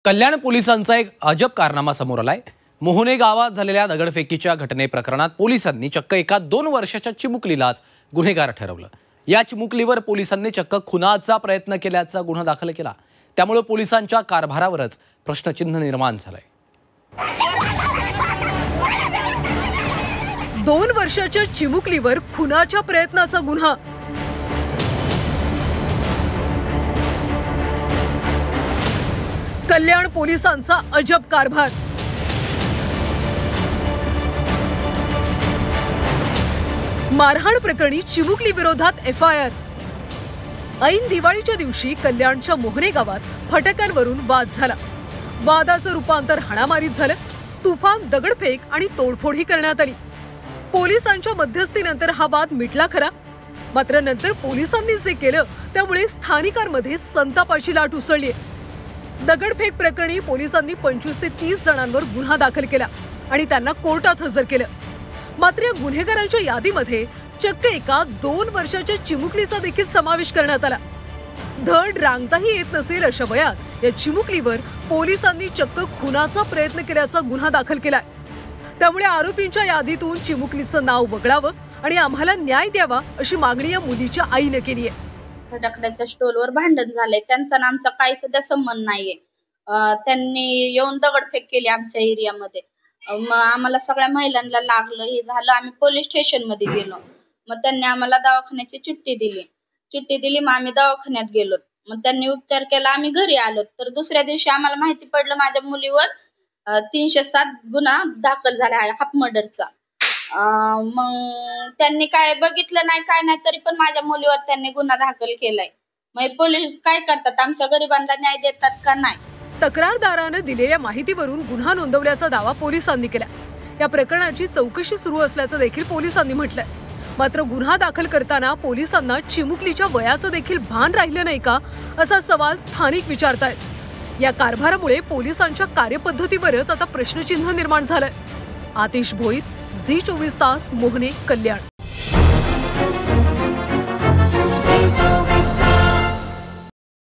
कल्याण पोलिसांचा एक अजब कारनामा समोर आलाय। मोहने गावात झालेल्या दगडफेकीच्या घटनेप्रकरणात पोलिसांनी चक्क एका 2 वर्षाच्या चिमुकलीलाच गुन्हेगार ठरवलं। या चिमुकलीवर पोलिसांनी चक्क खुनाचा प्रयत्न केल्याचा गुन्हा दाखल केला। त्यामुळे पोलिसांच्या कारभारावरच प्रश्नचिन्ह निर्माण झालंय। 2 वर्षाच्या चिमुकलीवर खुनाच्या प्रयत्नाचा गुन्हा। कल्याण पोलिसांचा अजब कारभार। मारहाण प्रकरणी चिमुकली विरोधात एफआयआर। ऐन दिवाळीच्या दिवशी कल्याणच्या मोहने गावात फटाक्यांवरून वाद झाला। वादाचं रूपांतर हाणामारीत झालं। तुफान दगडफेक आणि तोडफोडही करण्यात आली। पोलिसांच्या मध्यस्थीनंतर हा वाद मिटला खरा, मात्र नंतर पोलिसांनी जे केलं त्यामुळे स्थानिकांमध्ये संतापाची लाट उसळली। दगडफेक प्रकरणी पोलिसांनी 25 ते 30 जणांवर गुन्हा दाखल केला आणि त्यांना कोर्टात हजर केलं। मात्र या गुन्हेगारांच्या यादीमध्ये चक्क एका 2 वर्षाच्या चिमुकलीचा देखील समावेश करण्यात आला। धड रांगताही येत नसेल अशा वयात या चिमुकलीवर पोलिसांनी चक्क खुनाचा प्रयत्न केल्याचा गुन्हा दाखल केलाय। त्यामुळे आरोपींच्या यादीतून चिमुकलीचं नाव वगळावं आणि आम्हाला न्याय द्यावा अशी मागणी या मुलीच्या आईने केली आहे। फटाकड्याच्या स्टॉलवर भांडण झालंय, त्यांचा आणि आमचा काही सध्या संबंध नाहीये। त्यांनी येऊन दगडफेक केली आमच्या एरियामध्ये। आम्हाला सगळ्या महिलांना लागलं, हे झालं। आम्ही पोलीस स्टेशन मध्ये गेलो, मग त्यांनी आम्हाला दवाखान्याची चिठ्ठी दिली। मग आम्ही दवाखान्यात गेलो, मग त्यांनी उपचार केला, आम्ही घरी आलो। तर दुसऱ्या दिवशी आम्हाला माहिती पडलं माझ्या मुलीवर 307 गुन्हा दाखल झाला आहे, हाफ मर्डरचा। मग त्यांनी काय बघितलं नाही, काय नाही, तरी पण माझ्या मुलीवर त्यांनी गुन्हा दाखल केलाय। मग पोलीस काय करतात, आमच्या गरिबांना न्याय देतात का नाही? तक्रारदाराने दिलेल्या माहितीवरून गुन्हा नोंदवल्याचा दावा पोलिसांनी केला। या प्रकरणाची चौकशी सुरू असल्याचं देखील पोलिसांनी म्हटलंय। मात्र गुन्हा दाखल करताना पोलिसांना चिमुकलीच्या वयाचं देखील भान राहिलं नाही का, असा सवाल स्थानिक विचारतायत। या कारभारामुळे पोलिसांच्या कार्यपद्धतीवरच आता प्रश्नचिन्ह निर्माण झालंय। आतिश भोईर, झी 24 तास, मोहने, कल्याण।